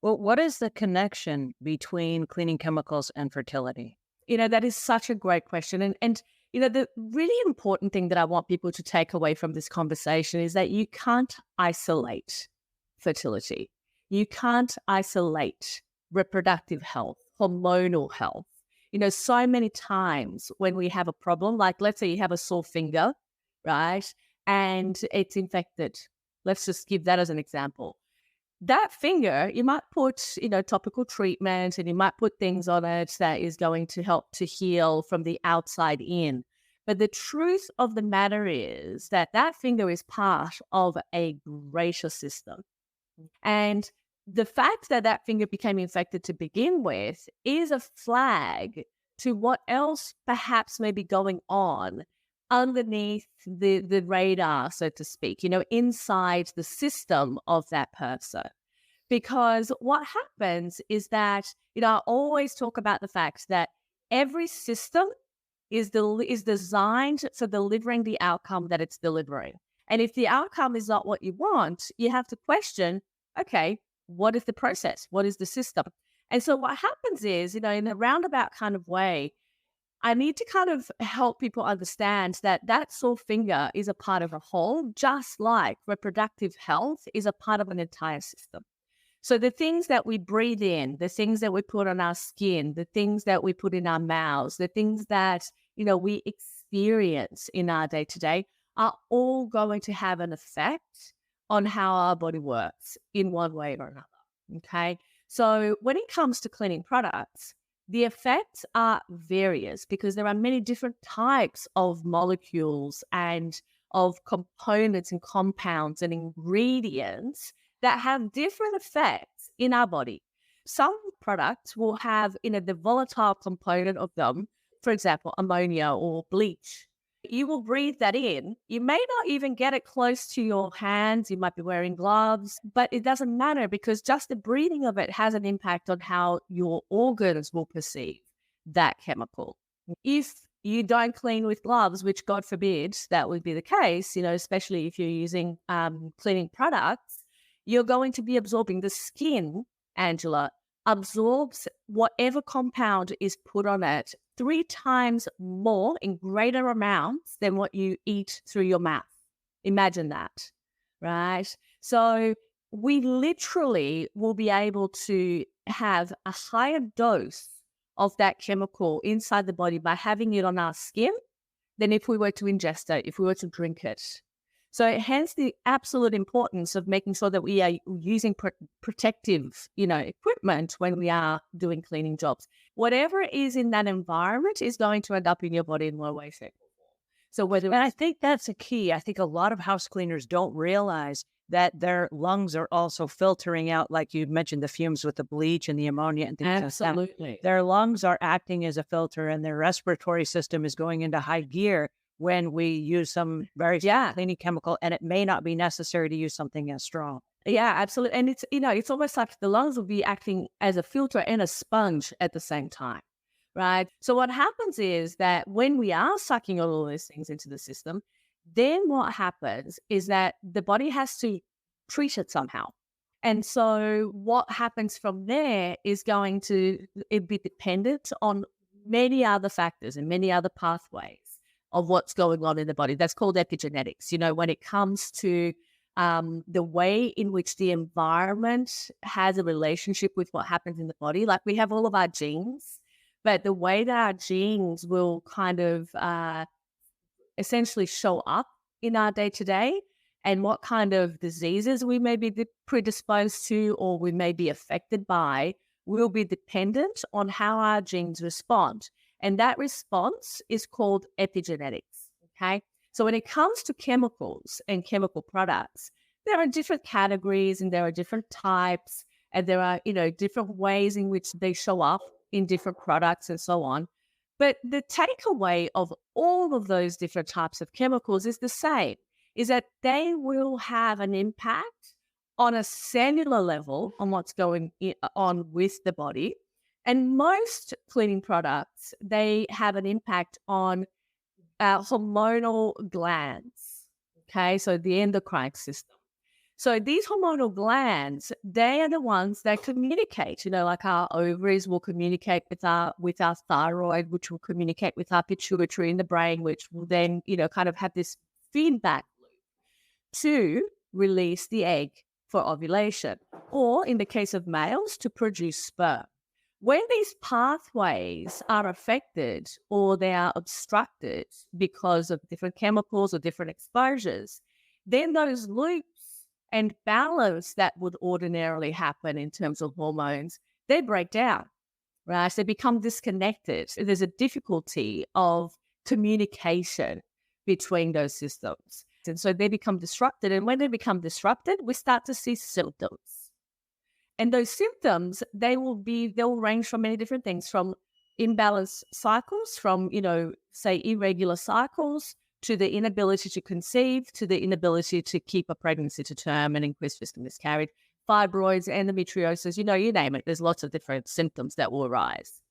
Well, what is the connection between cleaning chemicals and fertility? That is such a great question. And the really important thing that I want people to take away from this conversation is that you can't isolate fertility. You can't isolate reproductive health, hormonal health. So many times when we have a problem, like let's say you have a sore finger, right? And it's infected. Let's just give that as an example. That finger, you might put, topical treatment and you might put things on it that is going to help to heal from the outside in. But the truth of the matter is that that finger is part of a greater system. And the fact that that finger became infected to begin with is a flag to what else perhaps may be going on underneath the radar, so to speak, inside the system of that person. Because what happens is that, I always talk about the fact that every system is designed for delivering the outcome that it's delivering. And if the outcome is not what you want, you have to question, okay, what is the process? What is the system? And so what happens is, in a roundabout kind of way, I need to kind of help people understand that that sore finger is a part of a whole, just like reproductive health is a part of an entire system. So the things that we breathe in, the things that we put on our skin, the things that we put in our mouths, the things that, we experience in our day to day are all going to have an effect on how our body works in one way or another. Okay. So when it comes to cleaning products, the effects are various because there are many different types of molecules and of components and compounds and ingredients that have different effects in our body. Some products will have, the volatile component of them, for example, ammonia or bleach. You will breathe that in. You may not even get it close to your hands. You might be wearing gloves, but it doesn't matter because just the breathing of it has an impact on how your organs will perceive that chemical. If you don't clean with gloves, which God forbid that would be the case, especially if you're using cleaning products, you're going to be absorbing the skin, Angela, absorbs whatever compound is put on it 3 times more in greater amounts than what you eat through your mouth. Imagine that, right? So we literally will be able to have a higher dose of that chemical inside the body by having it on our skin than if we were to ingest it, if we were to drink it. So hence the absolute importance of making sure that we are using protective, equipment when we are doing cleaning jobs. Whatever is in that environment is going to end up in your body in one way, shape, or form. So whether And I think that's a key. I think a lot of house cleaners don't realize that their lungs are also filtering out, like you mentioned, the fumes with the bleach and the ammonia and things like that. absolutely. Their lungs are acting as a filter and their respiratory system is going into high gear when we use some very strong Yeah. cleaning chemical, and it may not be necessary to use something as strong. Yeah, absolutely. And it's almost like the lungs will be acting as a filter and a sponge at the same time, right? So what happens is that when we are sucking all of those things into the system, then what happens is that the body has to treat it somehow. And so what happens from there is going to it be dependent on many other factors and many other pathways of what's going on in the body. That's called epigenetics. When it comes to the way in which the environment has a relationship with what happens in the body. Like we have all of our genes, but the way that our genes will kind of essentially show up in our day to day and what kind of diseases we may be predisposed to or we may be affected by will be dependent on how our genes respond. And that response is called epigenetics. Okay. So when it comes to chemicals and chemical products, there are different categories and there are different types and there are, different ways in which they show up in different products and so on. But the takeaway of all of those different types of chemicals is the same, is that they will have an impact on a cellular level on what's going on with the body. And most cleaning products, they have an impact on hormonal glands. Okay, so the endocrine system. So these hormonal glands, they are the ones that communicate. Like our ovaries will communicate with our thyroid, which will communicate with our pituitary in the brain, which will then, kind of have this feedback loop to release the egg for ovulation, or in the case of males, to produce sperm. When these pathways are affected or they are obstructed because of different chemicals or different exposures, then those loops and balance that would ordinarily happen in terms of hormones, they break down, right? They become disconnected. There's a difficulty of communication between those systems. And so they become disrupted. And when they become disrupted, we start to see symptoms. And those symptoms, they'll range from many different things, from imbalanced cycles, from, say, irregular cycles, to the inability to conceive, to the inability to keep a pregnancy to term and increased risk of miscarriage, fibroids, endometriosis, you name it. There's lots of different symptoms that will arise.